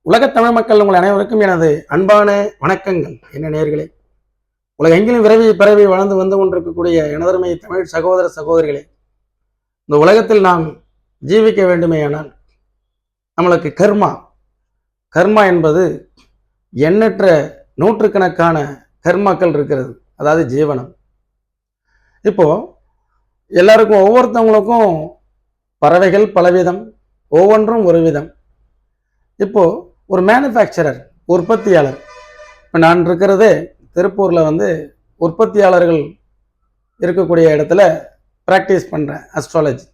உலகத் தமிழ் மக்கள் உங்கள் அனைவருக்கும் எனது அன்பான வணக்கங்கள். என்ன நேயர்களே, உலகெங்கிலும் விரைவி பரவி வளர்ந்து வந்து கொண்டிருக்கக்கூடிய எனதருமை தமிழ் சகோதர சகோதரிகளே, இந்த உலகத்தில் நாம் ஜீவிக்க வேண்டுமேயானால் நம்மளுக்கு கர்மா கர்மா என்பது எண்ணற்ற நூற்றுக்கணக்கான கர்மாக்கள் இருக்கிறது. அதாவது ஜீவனம். இப்போ எல்லாருக்கும் ஒவ்வொருத்தவங்களுக்கும் பறவைகள் பலவிதம், ஒவ்வொன்றும் ஒரு விதம். இப்போ ஒரு மேனுஃபேக்சரர், உற்பத்தியாளர். இப்போ நான் இருக்கிறதே திருப்பூரில் உற்பத்தியாளர்கள் இருக்கக்கூடிய இடத்துல ப்ராக்டிஸ் பண்ணுறேன் அஸ்ட்ராலஜி.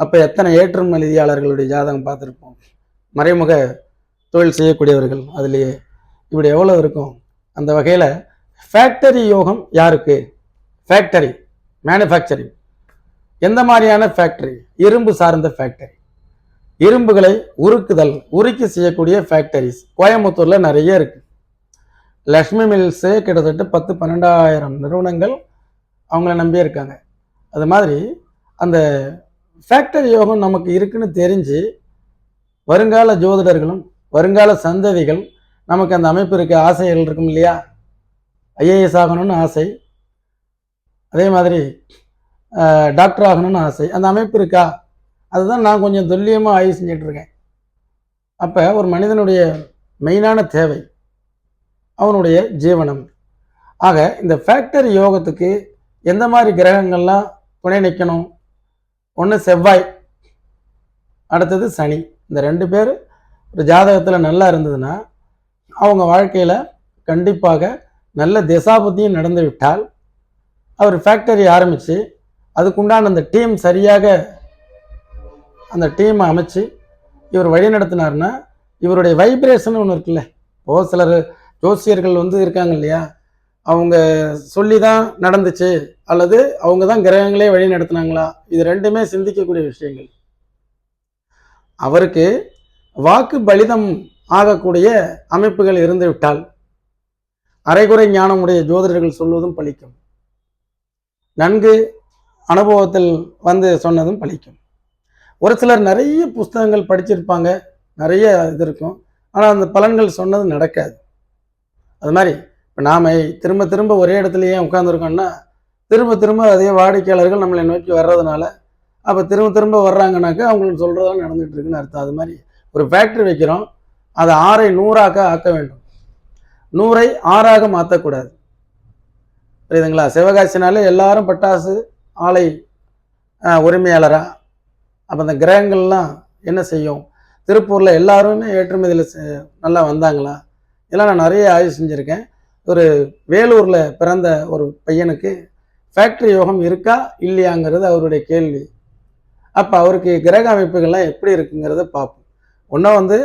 அப்போ எத்தனை ஏற்றுமதியாளர்களுடைய ஜாதகம் பார்த்துருப்போம், மறைமுக தொழில் செய்யக்கூடியவர்கள். அதுலேயே இப்படி எவ்வளோ இருக்கும். அந்த வகையில் ஃபேக்டரி யோகம் யாருக்கு? Factory manufacturing. எந்த மாதிரியான ஃபேக்டரி? இரும்பு சார்ந்த ஃபேக்டரி. இரும்புகளை உருக்குதல், உருக்கி செய்யக்கூடிய ஃபேக்டரிஸ் கோயம்புத்தூரில் நிறைய இருக்கு. லக்ஷ்மி மில்ஸு கிட்டத்தட்ட 10-12,000 நிறுவனங்கள் அவங்கள நம்பியே இருக்காங்க. அது மாதிரி அந்த ஃபேக்டரி யோகம் நமக்கு இருக்குன்னு தெரிஞ்சு வருங்கால ஜோதிடர்களும் வருங்கால சந்ததிகள் நமக்கு அந்த அமைப்பு இருக்க ஆசைகள் இருக்கும் இல்லையா? ஐஏஎஸ் ஆகணும்னு ஆசை, அதே மாதிரி டாக்டர் ஆகணும்னு ஆசை. அந்த அமைப்பு இருக்கா? அதுதான் நான் கொஞ்சம் துல்லியமாக ஆய்வு செஞ்சுட்டு இருக்கேன். அப்போ ஒரு மனிதனுடைய மெயினான தேவை அவனுடைய ஜீவனம். ஆக இந்த ஃபேக்டரி யோகத்துக்கு எந்த மாதிரி கிரகங்கள்லாம் துணை நிற்கணும்? ஒன்று செவ்வாய், அடுத்தது சனி. இந்த 2 பேர் ஒரு ஜாதகத்தில் நல்லா இருந்ததுன்னா அவங்க வாழ்க்கையில் கண்டிப்பாக நல்ல திசாபுத்தியும் நடந்து விட்டால் அவர் ஃபேக்டரி ஆரம்பித்து அதுக்குண்டான அந்த டீம் சரியாக அந்த டீமை அமைச்சு இவர் வழி நடத்தினார்னா இவருடைய வைப்ரேஷன் ஒன்று இருக்குல்ல. இப்போ சிலர் ஜோசியர்கள் இருக்காங்க இல்லையா, அவங்க சொல்லி தான் நடந்துச்சு அல்லது அவங்க தான் கிரகங்களே வழி நடத்தினாங்களா? இது 2மே சிந்திக்கக்கூடிய விஷயங்கள். அவருக்கு வாக்கு பலிதம் ஆகக்கூடிய அமைப்புகள் இருந்து விட்டால் அரைகுறை ஞானமுடைய ஜோதிடர்கள் சொல்வதும் பலிக்கும், நன்கு அனுபவத்தில் சொன்னதும் பலிக்கும். ஒரு சிலர் நிறைய புஸ்தகங்கள் படிச்சிருப்பாங்க, நிறைய இது இருக்கும், ஆனால் அந்த பலன்கள் சொன்னது நடக்காது. அது மாதிரி இப்போ நாம் திரும்ப திரும்ப ஒரே இடத்துலையே உட்காந்துருக்கோம்னா திரும்ப திரும்ப அதே வாடிக்கையாளர்கள் நம்மளை நோக்கி வர்றதுனால அப்போ திரும்ப திரும்ப வர்றாங்கனாக்கா அவங்களுக்கு சொல்கிறதெல்லாம் நடந்துகிட்டு இருக்குன்னு அர்த்தம். அது மாதிரி ஒரு ஃபேக்ட்ரி வைக்கிறோம், அதை 6ஐ 100ஆக ஆக்க வேண்டும், 100ஐ 6ஆக மாற்றக்கூடாது. புரியுதுங்களா? சிவகாசினாலே எல்லாரும் பட்டாசு ஆலை உரிமையாளராக. அப்போ அந்த கிரகங்கள்லாம் என்ன செய்யும்? திருப்பூரில் எல்லாருமே ஏற்றுமதியில் நல்லா வந்தாங்களா? இதெல்லாம் நான் நிறைய ஆய்வு செஞ்சுருக்கேன். ஒரு வேலூரில் பிறந்த ஒரு பையனுக்கு ஃபேக்ட்ரி யோகம் இருக்கா இல்லையாங்கிறது அவருடைய கேள்வி. அப்போ அவருக்கு கிரக அமைப்புகள்லாம் எப்படி இருக்குங்கிறத பார்ப்போம். ஒன்றா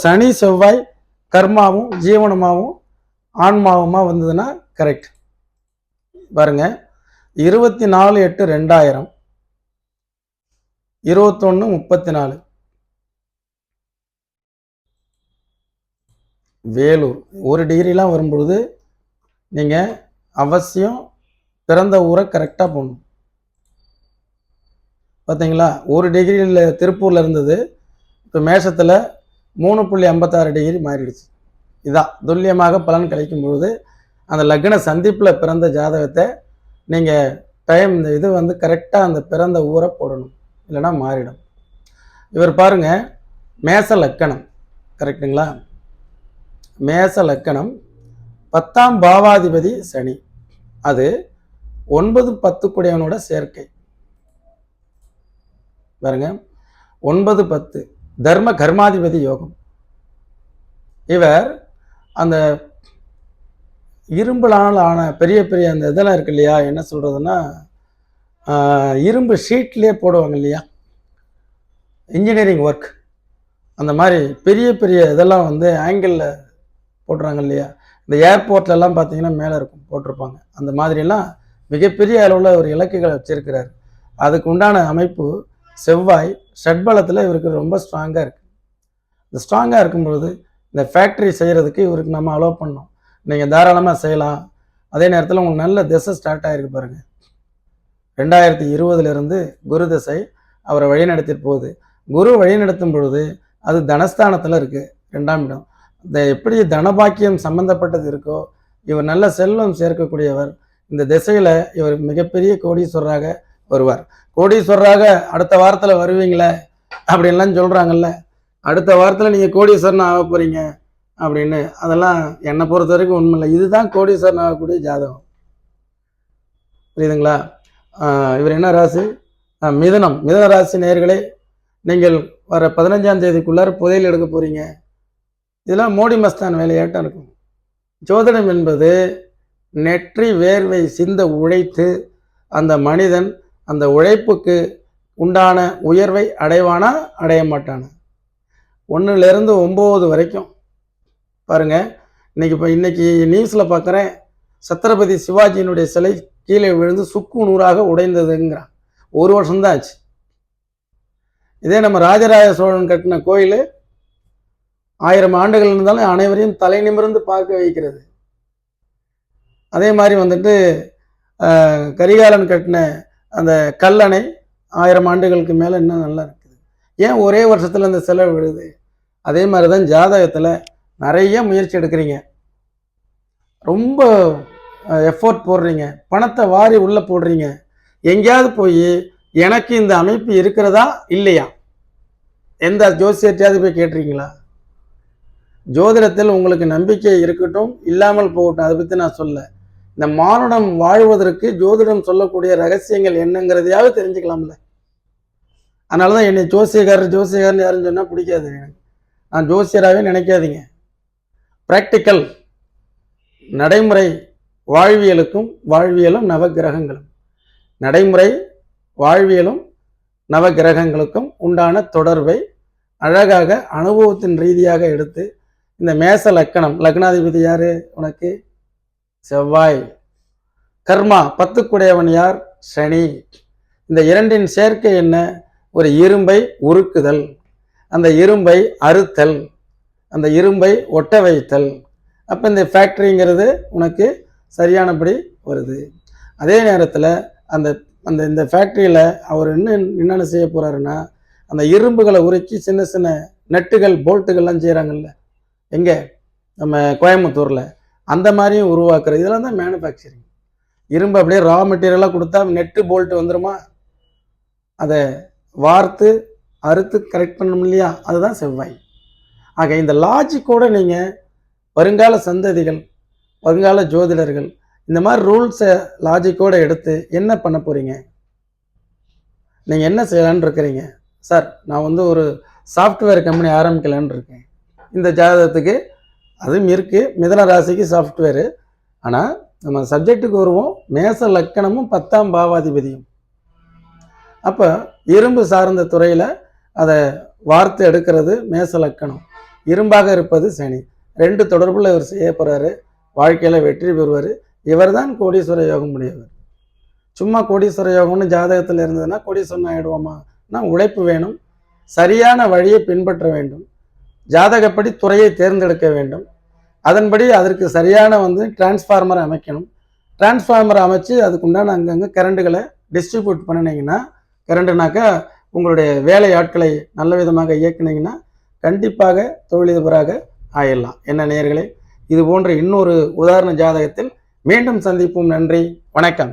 சனி செவ்வாய் கர்மாவும் ஜீவனமாகவும் ஆன்மாவுமா வந்ததுன்னா கரெக்ட். பாருங்க, 24/8/2000, 21/34 வேலூர். 1 டிகிரிலாம் வரும்பொழுது நீங்கள் அவசியம் பிறந்த ஊரை கரெக்டாக போகணும். பார்த்தீங்களா? 1 டிகிரியில் திருப்பூரில் இருந்தது, இப்போ மேஷத்தில் 3.56 டிகிரி மாறிடுச்சு. இதுதான் துல்லியமாக பலன் கிடைக்கும் பொழுது அந்த லக்ன சந்திப்பில் பிறந்த ஜாதகத்தை நீங்கள் டைம் இந்த இது கரெக்டாக அந்த பிறந்த ஊரை போடணும், இல்லைனா மாறிடும். இவர் பாருங்க, மேச லக்கணம், கரெக்டுங்களா? மேச லக்கணம், 10ஆம் பாவாதிபதி சனி, அது 9-10 கூடியவனோட சேர்க்கை. பாருங்க, 9-10 தர்ம கர்மாதிபதி யோகம். இவர் அந்த இரும்புலால் ஆன பெரிய பெரிய அந்த இதெல்லாம் இருக்கு இல்லையா, என்ன சொல்றதுன்னா இரும்பு ஷீட்லேயே போடுவாங்க இல்லையா, இன்ஜினியரிங் ஒர்க், அந்த மாதிரி பெரிய பெரிய இதெல்லாம் ஆங்கிளில் போட்டுறாங்க இல்லையா. இந்த ஏர்போர்ட்லலாம் பார்த்தீங்கன்னா மேலே இருக்கும் போட்டிருப்பாங்க. அந்த மாதிரிலாம் மிகப்பெரிய அளவில் ஒரு இலக்குகளை வச்சிருக்கிறார். அதுக்கு உண்டான அமைப்பு செவ்வாய் ஷட்பலத்தில் இவருக்கு ரொம்ப ஸ்ட்ராங்காக இருக்குது. இந்த ஸ்ட்ராங்காக இருக்கும்பொழுது இந்த ஃபேக்ட்ரி செய்கிறதுக்கு இவருக்கு நம்ம அலோவ் பண்ணோம். நீங்கள் தாராளமாக செய்யலாம். அதே நேரத்தில் உங்களுக்கு நல்ல திசை ஸ்டார்ட் ஆகிருக்கு பாருங்கள். 2020 குரு திசை அவரை வழிநடத்திட்டு போகுது. குரு வழிநடத்தும் பொழுது அது தனஸ்தானத்தில் இருக்குது. 2ஆம் இடம். இந்த எப்படி தனபாக்கியம் சம்பந்தப்பட்டது இருக்கோ, இவர் நல்ல செல்வம் சேர்க்கக்கூடியவர். இந்த திசையில இவர் மிகப்பெரிய கோடீஸ்வரராக வருவார். கோடீஸ்வரராக அடுத்த வாரத்தில் வருவீங்களே அப்படின்லாம் சொல்கிறாங்கல்ல, அடுத்த வாரத்தில் நீங்கள் கோடீஸ்வரன் ஆக போகிறீங்க அப்படின்னு, அதெல்லாம் என்னை பொறுத்த வரைக்கும் உண்மை இல்லை. இதுதான் கோடீஸ்வரன் ஆகக்கூடிய ஜாதகம். புரியுதுங்களா? இவர் என்ன ராசி? மிதுனம். மிதுன ராசி நேயர்களே, நீங்கள் வர 15ஆம் தேதிக்குள்ளார புதையல் எடுக்க போகிறீங்க. இதெல்லாம் மோடி மஸ்தான் வேலையாட்டம் இருக்கும். ஜோதிடம் என்பது நெற்றி வேர்வை சிந்த உழைத்து அந்த மனிதன் அந்த உழைப்புக்கு உண்டான உயர்வை அடைவானா அடைய மாட்டானா, 1லேருந்து 9 வரைக்கும் பாருங்க. இன்னைக்கு நியூஸில் பார்க்குறேன், சத்ரபதி சிவாஜியினுடைய சிலை கீழே விழுந்து சுக்கு நூறாக உடைந்ததுங்கிறான். 1 வருஷம்தான் ஆச்சு. இதே நம்ம ராஜராஜ சோழன் கட்டின கோயில் 1000 ஆண்டுகள் இருந்தாலும் அனைவரையும் தலை நிமிர்ந்து பார்க்க வைக்கிறது. அதே மாதிரி கரிகாலன் கட்டின அந்த கல்லணை 1000 ஆண்டுகளுக்கு மேலே இன்னும் நல்லா இருக்குது. ஏன் ஒரே வருஷத்தில் அந்த செலவு விழுது? அதே மாதிரி தான் ஜாதகத்தில் நிறைய முயற்சி எடுக்கிறீங்க, ரொம்ப எஃபோர்ட் போடுறீங்க, பணத்தை வாரி உள்ளே போடுறீங்க. எங்கேயாவது போய் எனக்கு இந்த அமைப்பு இருக்கிறதா இல்லையா, எந்த ஜோசியத்தையாவது போய் கேட்டிருக்கீங்களா? ஜோதிடத்தில் உங்களுக்கு நம்பிக்கை இருக்கட்டும், இல்லாமல் போகட்டும், அதை பற்றி நான் சொல்ல. இந்த மானுடம் வாழ்வதற்கு ஜோதிடம் சொல்லக்கூடிய ரகசியங்கள் என்னங்கிறதையாவது தெரிஞ்சுக்கலாம்ல. அதனால தான் என்னை ஜோசியக்காரன் யாருன்னு சொன்னால் பிடிக்காது எனக்கு. நான் ஜோசியராகவே நினைக்காதீங்க. ப்ராக்டிக்கல் நடைமுறை வாழ்வியலுக்கும் வாழ்வியலும் நவகிரகங்களும், நடைமுறை வாழ்வியலும் நவகிரகங்களுக்கும் உண்டான தொடர்பை அழகாக அனுபவத்தின் ரீதியாக எடுத்து, இந்த மேச லக்கணம், லக்னாதிபதி யாரு உனக்கு? செவ்வாய். கர்மா 10க்குடையவன் யார்? சனி. இந்த இரண்டின் சேர்க்கை என்ன? ஒரு இரும்பை உருக்குதல், அந்த இரும்பை அறுத்தல், அந்த இரும்பை ஒட்ட வைத்தல். அப்போ இந்த ஃபேக்டரிங்கிறது உனக்கு சரியானபடி வருது. அதே நேரத்தில் அந்த அந்த இந்த ஃபேக்ட்ரியில் அவர் என்னென்ன செய்ய போகிறாருன்னா, அந்த இரும்புகளை உருக்கி சின்ன சின்ன நட்டுகள் போல்ட்டுகள்லாம் செய்கிறாங்கல்ல, எங்கே? நம்ம கோயம்புத்தூரில். அந்த மாதிரியும் உருவாக்குறது. இதெல்லாம் தான் மேனுஃபேக்சரிங். இரும்பு அப்படியே ரா மெட்டீரியலாக கொடுத்தா நெட்டு போல்ட்டு வந்துடுமா? அதை வார்த்து அறுத்து கரெக்ட் பண்ணணும் இல்லையா? அதுதான் செவ்வாய். ஆக இந்த லாஜிக்கோடு நீங்கள் வருங்கால சந்ததிகள், வருங்கால ஜோதிடர்கள் இந்த மாதிரி ரூல்ஸை லாஜிக்கோடு எடுத்து என்ன பண்ண போகிறீங்க? நீங்கள் என்ன செய்யலான்னு இருக்கிறீங்க? சார், நான் ஒரு சாஃப்ட்வேர் கம்பெனி ஆரம்பிக்கலான்னு இருக்கேன். இந்த ஜாதகத்துக்கு அதுவும் இருக்குது, மிதன ராசிக்கு சாஃப்ட்வேரு. ஆனால் நம்ம சப்ஜெக்டுக்கு வருவோம். மேச லக்கணமும் 10ஆம் பாவாதிபதியும். அப்போ இரும்பு சார்ந்த துறையில் அதை வார்த்து எடுக்கிறது மேச லக்கணம், இரும்பாக இருப்பது சனி. 2 தொடர்பில் இவர் செய்ய போகிறாரு. வாழ்க்கையில் வெற்றி பெறுவார். இவர் தான் கோடீஸ்வர யோகம் உடையவர். சும்மா கோடீஸ்வர யோகம்னு ஜாதகத்தில் இருந்ததுன்னா கோடீஸ்வரன் ஆகிடுவோமா? நான் உழைப்பு வேணும், சரியான வழியை பின்பற்ற வேண்டும், ஜாதகப்படி துறையை தேர்ந்தெடுக்க வேண்டும், அதன்படி அதற்கு சரியான டிரான்ஸ்ஃபார்மரை அமைக்கணும். டிரான்ஸ்ஃபார்மரை அமைச்சு அதுக்குண்டான அங்கங்கே கரண்ட்டுகளை டிஸ்ட்ரிபியூட் பண்ணினீங்கன்னா, கரண்ட்டுனாக்கா உங்களுடைய வேலை ஆட்களை நல்ல விதமாக இயக்குனீங்கன்னா கண்டிப்பாக தொழிலதிபராக ஆயிடலாம். என்ன நேயர்களே, இது போன்ற இன்னொரு உதாரண ஜாதகத்தில் மீண்டும் சந்திப்போம். நன்றி, வணக்கம்.